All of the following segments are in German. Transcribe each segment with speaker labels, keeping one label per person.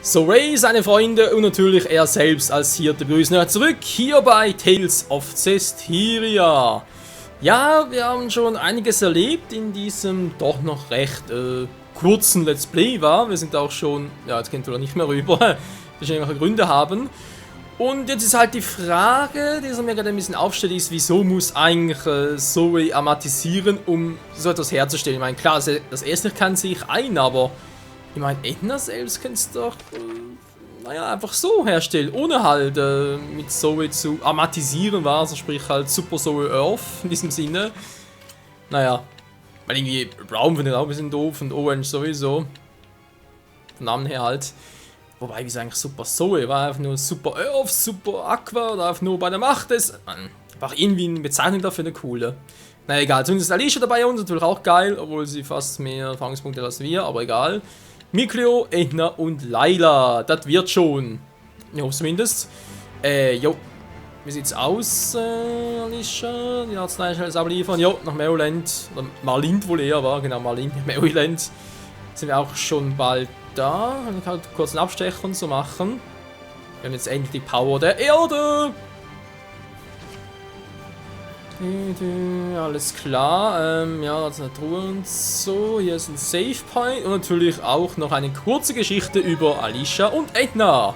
Speaker 1: So Ray, seine Freunde und natürlich er selbst als Hirte begrüßen euch zurück hier bei Tales of Zestiria. Ja, wir haben schon einiges erlebt in diesem doch noch recht kurzen Let's Play, war. Wir sind auch schon, ja, jetzt kennt ihr nicht mehr rüber, dass irgendwelche Gründe haben. Und jetzt ist halt die Frage, die so mir gerade ein bisschen aufstellt, ist, wieso muss eigentlich Zoe amatisieren, um so etwas herzustellen? Ich meine, klar, das erste kann sich ein, aber ich meine, Edna selbst könnte es doch, naja, einfach so herstellen, ohne halt mit Zoe zu amatisieren, war, also sprich halt Super Zoe Earth in diesem Sinne. Naja, weil irgendwie Brown finde ich auch ein bisschen doof und Orange sowieso. Vom Namen her halt. Wobei, wie ist eigentlich Super Zoe? War einfach nur Super Earth, Super Aqua oder einfach nur bei der Macht des. Einfach irgendwie eine Bezeichnung dafür, eine coole. Na egal, zumindest Alicia dabei uns, natürlich auch geil, obwohl sie fast mehr Erfahrungspunkte hat als wir, aber egal. Mikleo, Edna und Layla, das wird schon. Ich hoffe zumindest. Jo. Wie sieht's aus, Alicia? Die Arznei schnell abliefern. Jo, nach Maryland. Oder Marlind wohl eher war, genau, Marlind, Maryland. Sind wir auch schon bald da. Ich kann halt kurz einen Abstecher und so machen. Wir haben jetzt endlich die Power der Erde. Alles klar. Ja, das ist eine Truhe und so. Hier ist ein Save Point. Und natürlich auch noch eine kurze Geschichte über Alicia und Edna.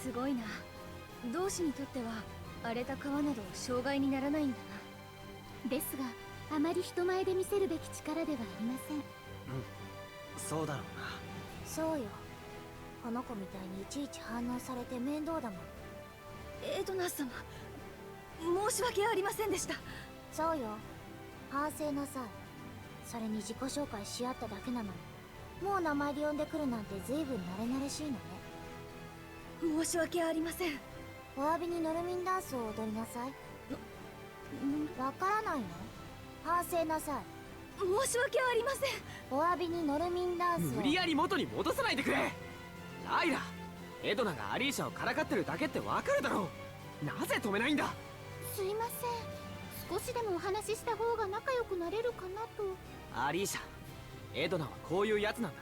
Speaker 2: すごいな。同志にとっては荒れた川など障害にならないんだな。ですが、あまり人前で見せるべき力ではありません。
Speaker 3: そうだろうな。
Speaker 4: そうよ。この子みたいにいちいち反応されて面倒だもん。
Speaker 2: エドナ様、申し訳ありませんでした。
Speaker 4: そうよ。反省なさい。それに自己紹介し合っただけなのに、もう名前で呼んでくるなんて随分慣れ慣れしいのね。
Speaker 2: 申し訳ありません。
Speaker 4: お詫びにノルミンダンスを踊りなさい。わからないの？反省なさい。
Speaker 2: 申し訳ありません。
Speaker 4: お詫びにノルミンダンスを。
Speaker 3: 無理やり元に戻さないでくれ。ライラ、エドナがアリーシャをからかってるだけってわかるだろう。なぜ止めないんだ。
Speaker 4: すいません。少しでもお話しした方が仲良くなれるかなと。
Speaker 3: アリーシャ、エドナはこういうやつなんだ。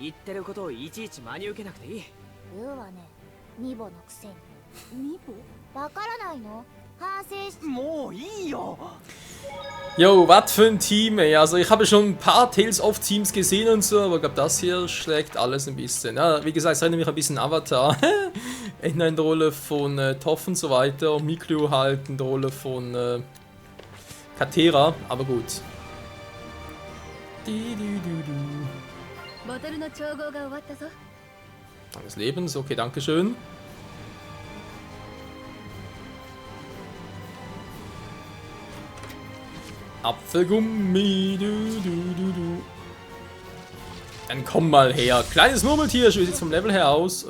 Speaker 3: 言ってることをいちいち真に受けなくていい。
Speaker 4: 言うわね。ニボのくせに。
Speaker 2: ニボ？
Speaker 4: わからないの？反省し。
Speaker 3: もういいよ。
Speaker 1: Yo, was für ein Team, ey. Also ich habe schon ein paar Tales of Teams gesehen und so, aber ich glaube, das hier schlägt alles ein bisschen. Ja, wie gesagt, es erinnert mich ein bisschen an Avatar. Edna in der Rolle von Toph und so weiter und Mikleo halt in der Rolle von Katera, aber gut. Des Lebens, okay, dankeschön. Apfelgummi, du. Dann komm mal her. Kleines Murmeltier, wie sieht's vom Level her aus?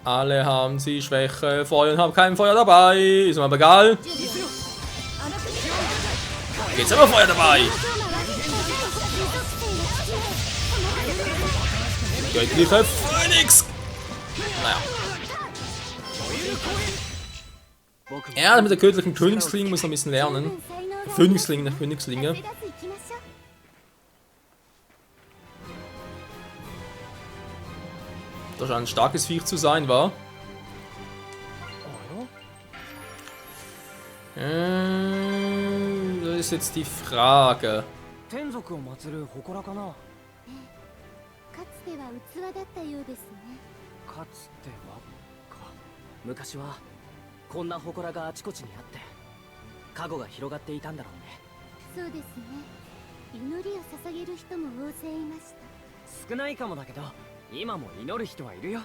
Speaker 1: Alle haben sie Schwäche, Feuer und haben kein Feuer dabei. Ist mir aber egal. Jetzt haben wir Feuer dabei. Göttliche Phönix. Naja. Ja, mit der göttlichen Königsklinge muss man ein bisschen lernen. Phönixklinge, nicht Königsklinge. Das scheint ein starkes Viech zu sein, war. Das ist jetzt die Frage.
Speaker 3: 天族を祀る祠かな。
Speaker 4: かつては器だったようですね。
Speaker 3: かつてはか。昔はこんな祠があちこちにあって加護が広がっていたんだろうね。
Speaker 4: そうですね。祈りを捧げる人も大勢いました。
Speaker 3: 少ないかもだけど今も祈る人はいるよ。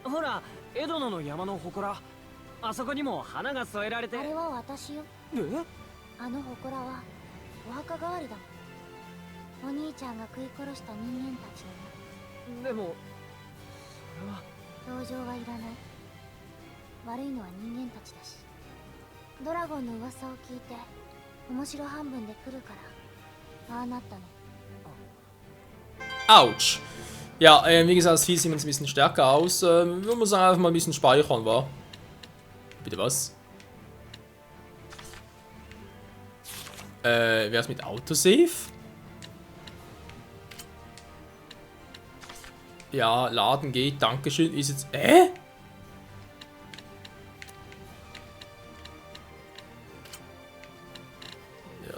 Speaker 3: ほらエドナの山の祠、あそこにも花が添えられて。
Speaker 4: あれは私よ。
Speaker 3: え？
Speaker 4: あの祠はお墓代わりだもん。お兄ちゃんが食い殺した人間たちのね。
Speaker 3: でもそれは
Speaker 4: 同情はいらない。悪いのは人間たちだし。ドラゴンの噂を聞いて面白半分で来るからああなったの。
Speaker 1: Autsch. Ja, wie gesagt, das Vieh sieht ein bisschen stärker aus. Wir müssen einfach mal ein bisschen speichern, wa? Bitte was? Wer ist mit Autosave? Ja, laden geht, dankeschön. Ist jetzt. Ja,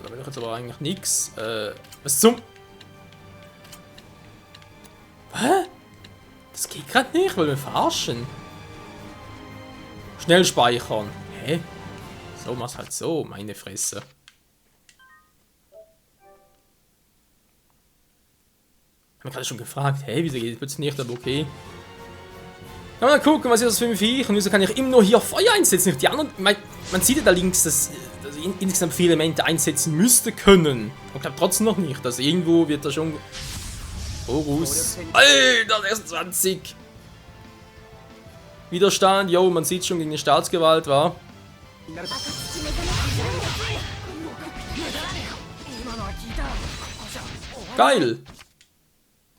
Speaker 1: da will ich jetzt aber eigentlich nichts. Was zum. Hä? Das geht gerade nicht, weil wir verarschen. Schnell speichern. Hä? So, mach's halt so, meine Fresse. Ich habe gerade schon gefragt, hey, wieso geht das plötzlich nicht, aber okay. Ja, mal gucken, was ist das für ein Viech und wieso kann ich immer nur hier Feuer einsetzen. Die anderen, man sieht ja da links, dass ich insgesamt 4 Elemente einsetzen müsste können. Ich glaube trotzdem noch nicht, dass irgendwo wird da schon... Horus. Alter, 26! Widerstand, yo, man sieht schon gegen die Staatsgewalt, war. Geil!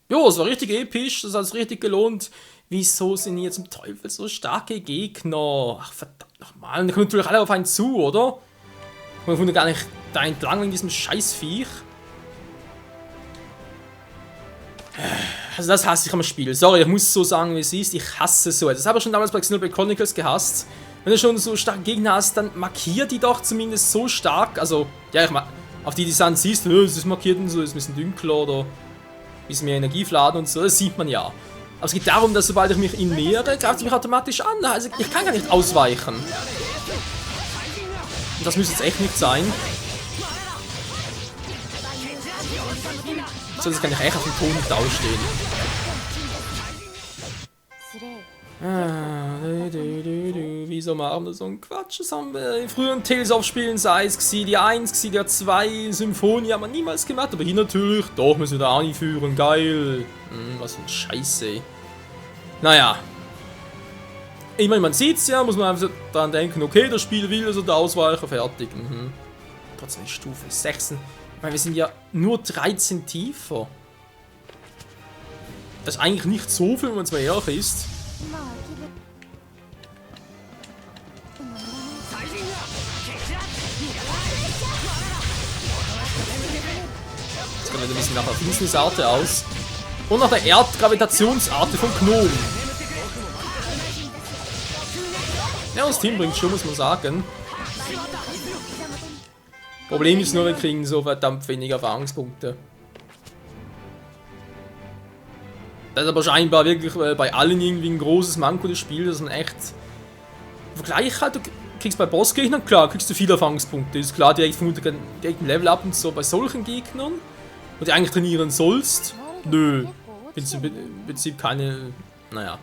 Speaker 1: Jo, es war richtig episch, das hat es richtig gelohnt. Wieso sind hier zum Teufel so starke Gegner? Ach, verdammt nochmal, die kommen natürlich alle auf einen zu, oder? Wir kommen gar nicht da entlang in diesem Scheißviech. Also das hasse ich am Spiel. Sorry, ich muss so sagen, wie es ist. Ich hasse so. Das habe ich schon damals bei Xenoblade Chronicles gehasst. Wenn du schon so starke Gegner hast, dann markier die doch zumindest so stark. Also, ja, ich meine, auf die dann siehst du, es ist markiert und so, ist ein bisschen dunkler oder ein bisschen mehr Energiefladen und so. Das sieht man ja. Aber es geht darum, dass sobald ich mich ihn nähere, greift es mich automatisch an. Also, ich kann gar nicht ausweichen. Und das müsste jetzt echt nicht sein. So, das kann ich echt auf dem Ton nicht ausstehen. Wieso machen wir so einen Quatsch? Das haben wir in früheren Tales of Spielen, sei es Xillia 1, Xillia 2, Symphonie, haben wir niemals gemacht. Aber hier natürlich, doch, müssen wir da einführen. Geil. Was für ein Scheiße. Naja. Ich meine, man sieht es ja, muss man einfach daran denken, okay, das Spiel will also der Ausweicher, fertig. Trotzdem Stufe 6. Ich meine, wir sind ja nur 13 tiefer. Das ist eigentlich nicht so viel, wenn man es mal ehrlich ist. Das kommt ein bisschen nach der Finsternisarte aus. Und nach der Erdgravitationsarte von Gnom. Ja, das Team bringt schon, muss man sagen. Problem ist nur, wir kriegen so verdammt wenig Erfahrungspunkte. Das ist aber scheinbar wirklich bei allen irgendwie ein großes Manko des Spiels, dass man echt... Vergleich halt, du kriegst bei Bossgegnern, klar, kriegst du viele Erfahrungspunkte. Ist klar, direkt vermutlich direkt ein Level up und so bei solchen Gegnern, wo du eigentlich trainieren sollst. Nö. Im Prinzip keine... Naja.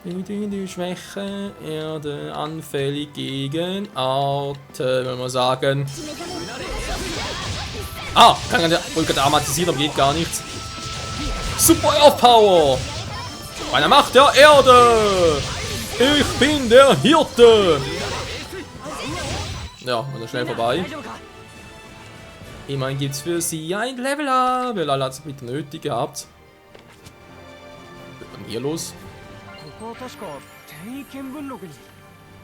Speaker 1: Die Schwäche, Erde, anfällig gegen Arte, wenn wir sagen. Ah, kann ja wohl dramatisieren, aber geht gar nichts. Super Earth Power! Meine Macht der Erde! Ich bin der Hirte! Ja, und dann schnell vorbei. Immerhin gibt's für sie ein Level Up. Lala hat's bitte nötig gehabt. Was ist denn hier los?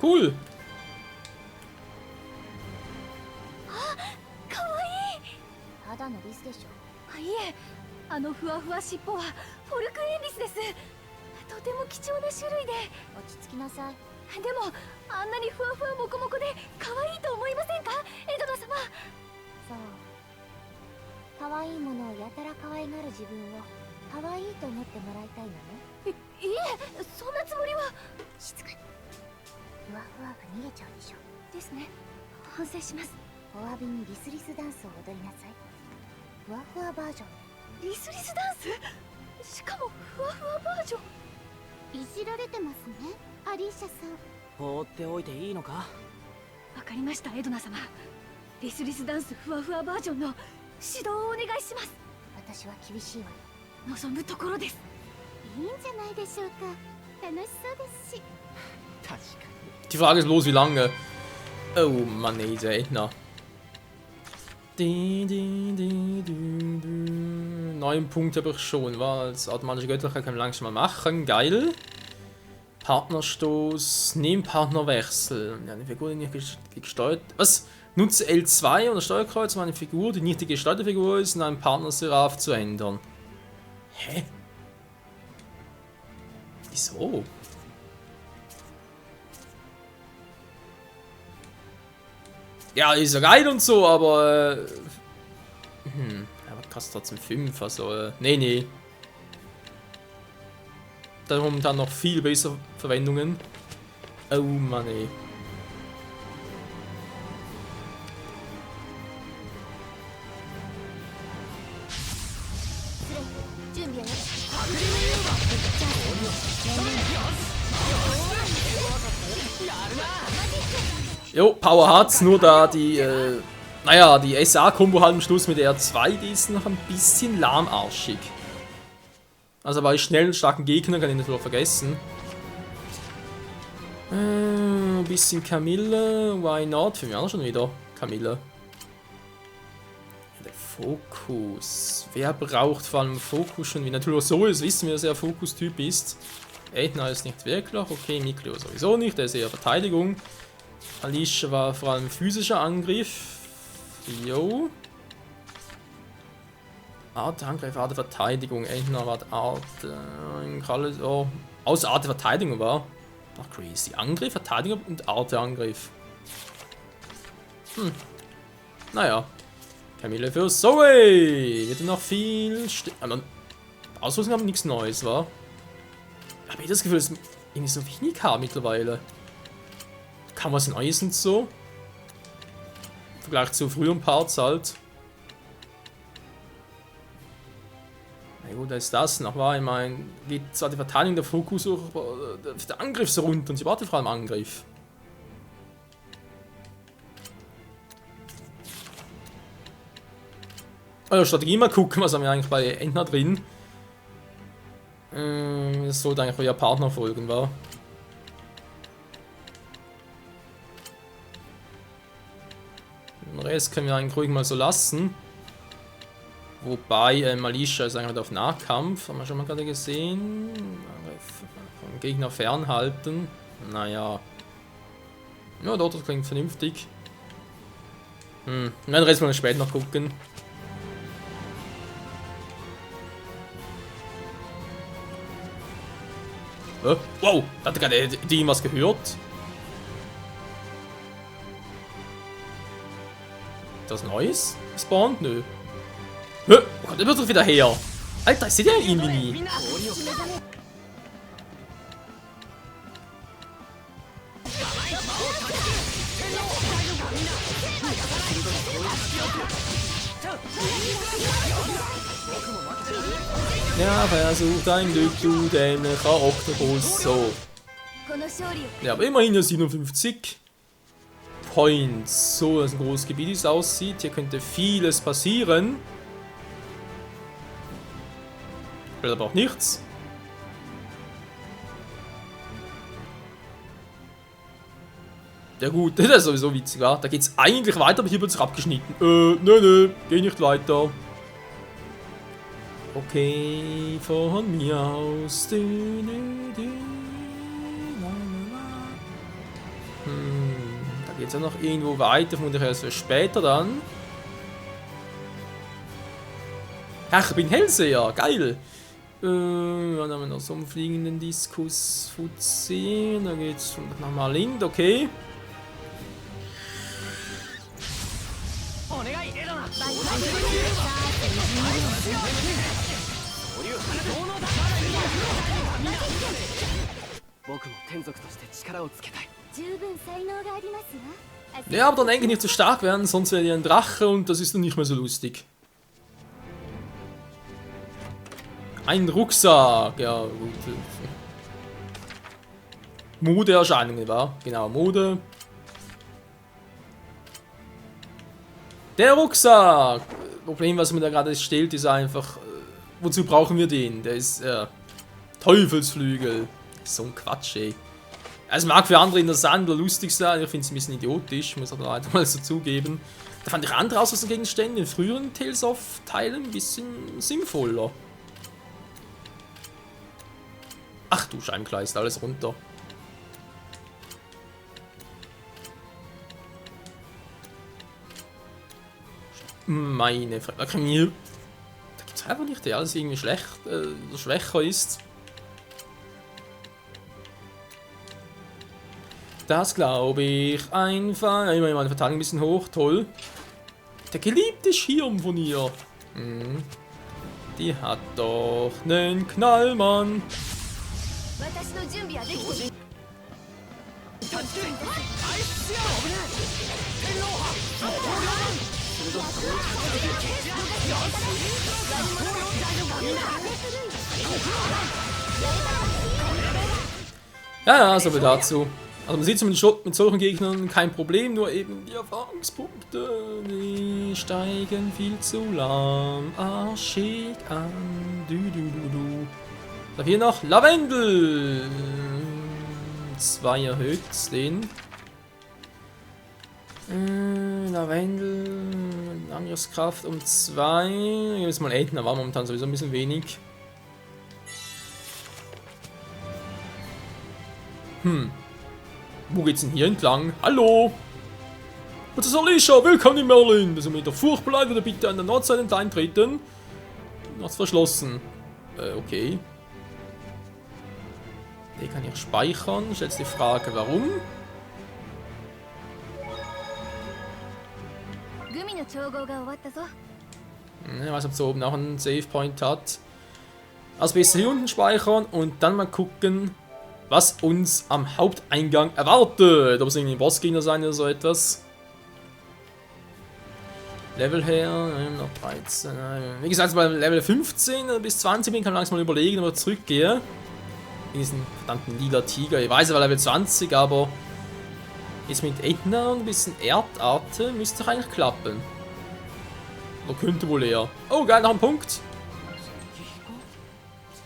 Speaker 1: Cool!
Speaker 4: ただのリスでしょ。
Speaker 2: いえ、あのふわふわ尻尾はフォルクエンリスです。とても貴重な種類で。
Speaker 4: 落ち着きなさい。
Speaker 2: でもあんなにふわふわモコモコで可愛いと思いませんか、エドナ様。
Speaker 4: そう。可愛いものをやたら可愛がる自分を可愛いと思ってもらいたいのね。
Speaker 2: いえ、そんなつもりは。
Speaker 4: 静かに。ふわふわが逃げちゃうでしょ。
Speaker 2: ですね。反省します。
Speaker 4: お詫びにリスリスダンスを踊りなさい。ふわふわバージョン。
Speaker 2: リスリスダンス？しかもふわふわバージョン。
Speaker 4: いじられてますね、アリーシャさん。
Speaker 3: 放っておいていいのか？
Speaker 2: わかりました、エドナ様。リスリスダンスふわふわバージョンの指導をお願いします。
Speaker 4: 私は厳しいわよ。
Speaker 2: 望むところです。
Speaker 4: いいんじゃないでしょうか。楽しそうですし。
Speaker 3: 確かに。
Speaker 1: Die Frage ist bloß, wie lange. Oh Mann, ey, dieser Edna. 9 Punkte habe ich schon. War als automatische Göttlichkeit kann ich langsam mal machen. Geil. Partnerstoß, Nebenpartnerwechsel. Ja, eine Figur, die nicht gesteuert. Was? Nutze L2 oder Steuerkreuz, um eine Figur, die nicht die gesteuerte Figur ist, in einem Partner-Seraph zu ändern. Hä? Wieso? Ja, ist ja geil und so, aber. Aber kostet trotzdem 5, also. Nee. Darum dann noch viel bessere Verwendungen. Oh Mann, ey. Jo, Power hat's, nur da die, naja, die SA-Kombo halt am Schluss mit R2, die ist noch ein bisschen lahmarschig. Also bei schnellen, starken Gegnern kann ich natürlich vergessen. Ein bisschen Camille, why not? Für mich auch schon wieder Camille. Der Fokus. Wer braucht vor allem Fokus schon? Wie natürlich so ist, wissen wir, dass er Fokus-Typ ist. Aetna ist nicht wirklich, okay, Mikleo sowieso nicht, der ist eher Verteidigung. Alicia war vor allem physischer Angriff. Jo. Art Angriff, Art Verteidigung. Aetna war Art. Oh, außer Art Verteidigung war. Ach, crazy. Angriff, Verteidigung und Art Angriff. Naja. Camille für Zoe. Wird noch viel. Ausrüstung haben nichts Neues, war. Aber ich das Gefühl, dass ich nicht so wenig habe mittlerweile. Kann was Neues und so. Im Vergleich zu früheren Parts halt. Na gut, da ist das noch, war. Ich meine, geht zwar die Verteidigung der Fokus hoch, aber der Angriff so runter und sie wartet vor allem Angriff. Also Strategie mal gucken, was haben wir eigentlich bei Entner drin. Das sollte eigentlich euer Partner folgen, war. Den Rest können wir eigentlich ruhig mal so lassen. Wobei Alicia ist eigentlich auf Nahkampf, haben wir schon mal gerade gesehen. Vom Gegner fernhalten. Naja. Ja, dort das klingt vernünftig. Den Rest mal später noch gucken. Wow, da hat gerade die was gehört. Das Neues? Spawnt? Nö. Oh Gott, der wird doch wieder her. Alter, ich sehe den irgendwie nie. Ja, versucht ein Glück, du dämlicher Oktopus. So. Ja, aber immerhin ja 57 Points. So, dass ein großes Gebiet es aussieht. Hier könnte vieles passieren. Will aber auch nichts. Ja gut, das ist sowieso witzig, ja. Da geht's eigentlich weiter, aber hier wird es abgeschnitten. Nö, geh nicht weiter. Okay, von mir aus. Da geht's ja noch irgendwo weiter, vermutlich erst für später dann. Ach, ich bin Hellseher, geil. Dann haben wir noch so einen fliegenden Diskus Fuzzi. Da geht's nach Malind, okay. Ja, aber dann eigentlich nicht zu stark werden, sonst wäre ihr ein Drache und das ist dann nicht mehr so lustig. Ein Rucksack, ja gut. Modeerscheinungen, war? Genau, Mode. Der Rucksack! Problem, was mir da gerade stellt, ist einfach, wozu brauchen wir den? Der ist, Teufelsflügel. So ein Quatsch, ey. Es mag für andere interessant oder lustig sein, ich finde es ein bisschen idiotisch, muss ich leider mal so zugeben. Da fand ich andere Ausrüstungsgegenstände in früheren Tales of Teilen ein bisschen sinnvoller. Ach du Scheibenkleister, alles runter. Meine Frage. Da gibt es einfach nicht, der alles irgendwie schlecht, schwächer ist. Das glaube ich einfach. Immer meine Verteidigung ein bisschen hoch, toll. Der geliebte Schirm von ihr. Mhm. Die hat doch nen Knall, Mann. Ja, so viel dazu. Also man sieht zumindest schon mit solchen Gegnern kein Problem, nur eben die Erfahrungspunkte, die steigen viel zu lahm. Arschig an. Du. So, hier noch Lavendel. 2 erhöht den. Lavendel, Angriffskraft um 2. Jetzt mal Ätna war momentan sowieso ein bisschen wenig. Wo geht's denn hier entlang? Hallo! Das ist Alicia, willkommen in Merlin! Wir sind mit der Furcht leid, würde bitte an der Nordseite eintreten. Noch verschlossen. Okay. Den kann ich speichern. Ist jetzt die Frage, warum? Ich weiß, ob es oben auch einen Save Point hat. Also besser hier unten speichern und dann mal gucken, was uns am Haupteingang erwartet. Ob es irgendwie ein Bossgegner sein oder so etwas. Level her, noch 13. Wie gesagt, bei Level 15 bis 20 bin, kann ich langsam mal überlegen, ob ich zurückgehe. In diesen verdammten lila Tiger. Ich weiß, er war Level 20, aber jetzt mit Ätna und ein bisschen Erdarte müsste doch eigentlich klappen. Oder könnte wohl eher. Oh, geil, noch ein Punkt.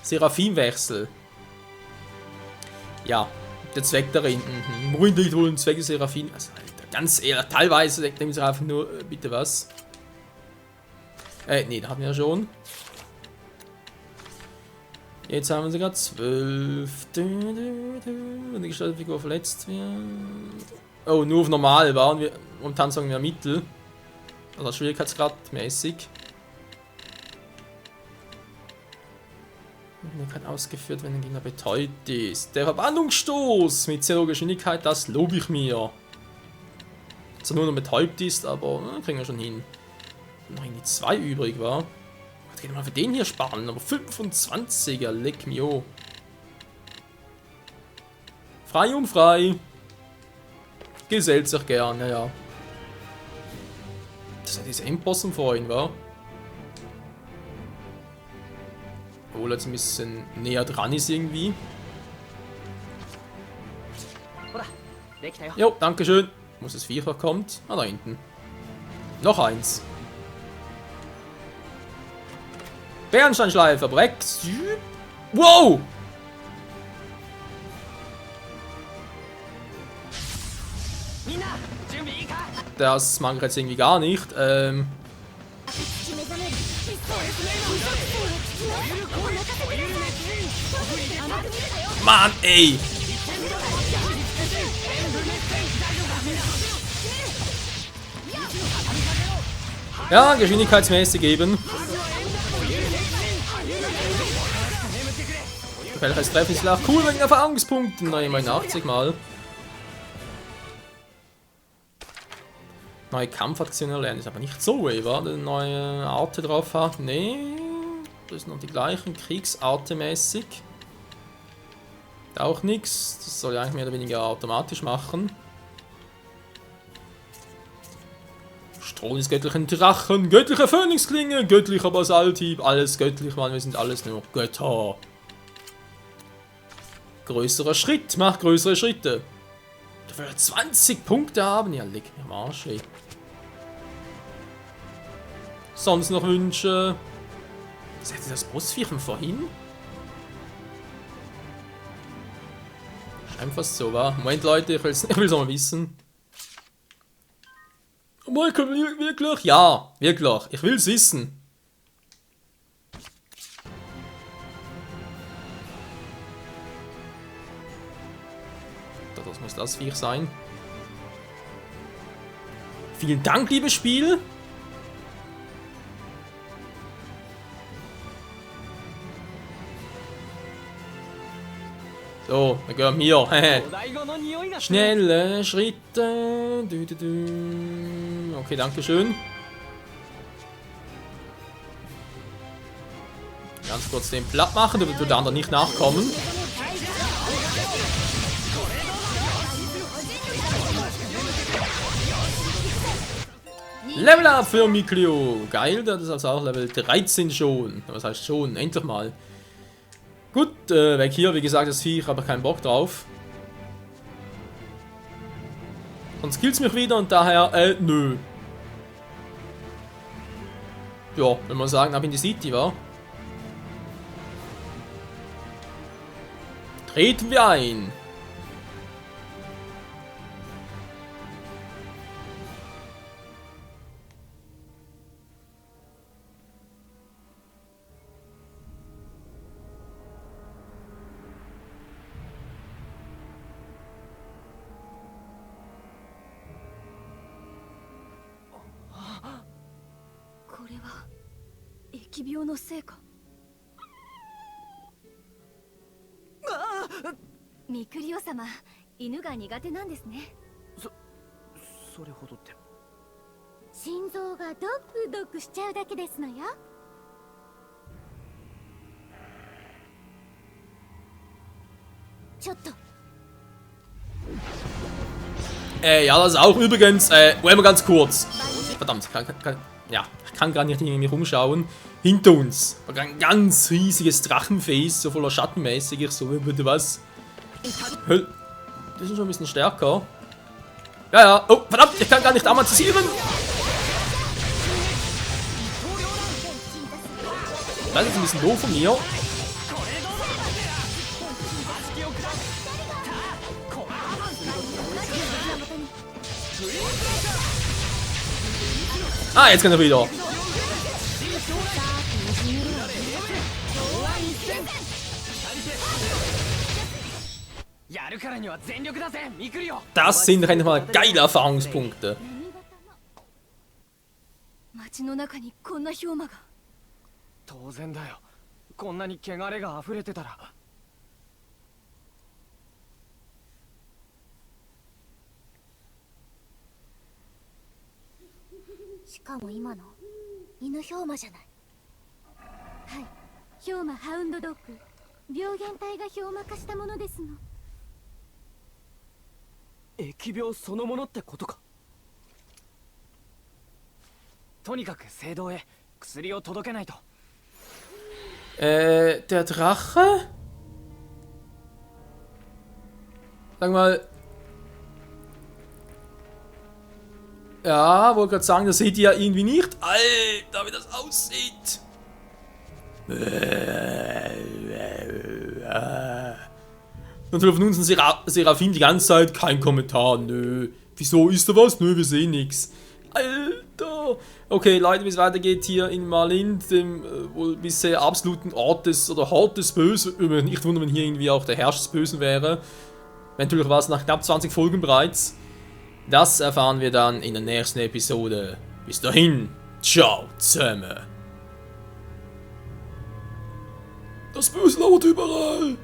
Speaker 1: Seraphimwechsel. Ja, der Zweck darin. Wohin liegt wohl ein Zweck des Seraphim? Also, Alter, ganz ehrlich, teilweise denkt man sich einfach nur, bitte was. Nee, da hatten wir ja schon. Jetzt haben wir sogar 12. Und die Gestaltfigur verletzt wird. Oh, nur auf normal waren wir. Momentan sagen wir Mittel. Also Schwierigkeitsgrad mäßig. Kann ausgeführt, wenn ein Gegner betäubt ist. Der Verbannungsstoß mit 0 Geschwindigkeit, das lobe ich mir. Dass er nur noch betäubt ist, aber kriegen wir schon hin. Noch irgendwie 2 übrig war. Ich kann mal für den hier sparen, aber 25er, leck mio. Frei und frei. Gesellt sich gern, ja. Das ist ja dieser Endboss vorhin, war. Obwohl er jetzt ein bisschen näher dran ist irgendwie. Jo, dankeschön. Muss das Viecher kommt. Ah, da hinten. Noch eins. Bernsteinschleifer, Brex. Wow! Das mag ich jetzt irgendwie gar nicht. Mann, ey! Ja, geschwindigkeitsmäßig eben. Welches Treffen ist auch cool wegen Erfahrungspunkten. Na, immerhin 80 Mal. Neue Kampfaktionen erlernen ist aber nicht so, war eine neue Arte drauf hat. Nee, das sind noch die gleichen, Kriegsarte-mäßig. Auch nichts, das soll ja eigentlich mehr oder weniger automatisch machen. Strom des göttlichen Drachen, göttliche Phönixklinge, göttlicher Basalthieb, alles göttlich, Mann, wir sind alles nur Götter. Größerer Schritt, macht größere Schritte. Du willst 20 Punkte haben? Ja, leg mir am Arsch, ey. Sonst noch Wünsche? Seht ihr das Bossviech von vorhin? Scheint fast so, wa? Moment, Leute, ich will's mal wissen. Michael, wirklich? Ja, wirklich. Ich will's wissen. Das muss das Viech sein. Vielen Dank, liebes Spiel. So, dann gehen wir.
Speaker 3: お醍醐の匂いがする
Speaker 1: Schnelle Schritte. Okay, danke schön. Ganz kurz den platt machen, damit wir der anderen nicht nachkommen. Level Up für Mikleo. Geil, das ist also auch Level 13 schon. Was heißt schon? Endlich mal. Gut, weg hier. Wie gesagt, das Vieh, ich habe keinen Bock drauf. Sonst killt's mich wieder und daher, nö. Ja, wenn man sagen, ab in die City, wa? Treten wir ein.
Speaker 2: ミクリオ様、犬が苦手なんですね。
Speaker 3: それほどって。
Speaker 2: 心臓がドックドックしちゃうだけですのよ。
Speaker 4: ちょっと
Speaker 1: Ja, das ist auch übrigens, mal ganz kurz. Verdammt, ich kann gar nicht irgendwie rumschauen. Hinter uns war ein ganz riesiges Drachenface, so voller Schattenmäßig. Ich so, bitte was? Die sind schon ein bisschen stärker. Ja, ja. Oh, verdammt, ich kann gar nicht amortisieren. Das ist ein bisschen doof von mir. Ah, jetzt kann er wieder. Das sind doch mal geile Erfahrungspunkte.
Speaker 2: 街の中にこんな氷馬が。
Speaker 3: 当然だよ。こんなに汚れが溢れてたら。
Speaker 4: しかも今の犬氷馬じゃない。
Speaker 2: はい、氷馬ハウンドドッグ、病原体が氷馬化したものですの。
Speaker 3: 疫病そのものってことか。とにかく聖堂へ薬を届けないと。
Speaker 1: Der Drache? Sag mal. Ja, wollte gerade sagen, das seht ihr ja irgendwie nicht. Alter, wie das aussieht. Natürlich von uns ein Seraphim die ganze Zeit, kein Kommentar, nö. Wieso, ist da was? Nö, wir sehen nichts. Alter. Okay, Leute, wie es weitergeht hier in Malint, dem wohl bisher absoluten Ort des, oder Hort des Bösen. Nicht wundern, wenn hier irgendwie auch der Herrscher des Bösen wäre. Natürlich war es nach knapp 20 Folgen bereits. Das erfahren wir dann in der nächsten Episode. Bis dahin, ciao zusammen. Das Böse lauert überall.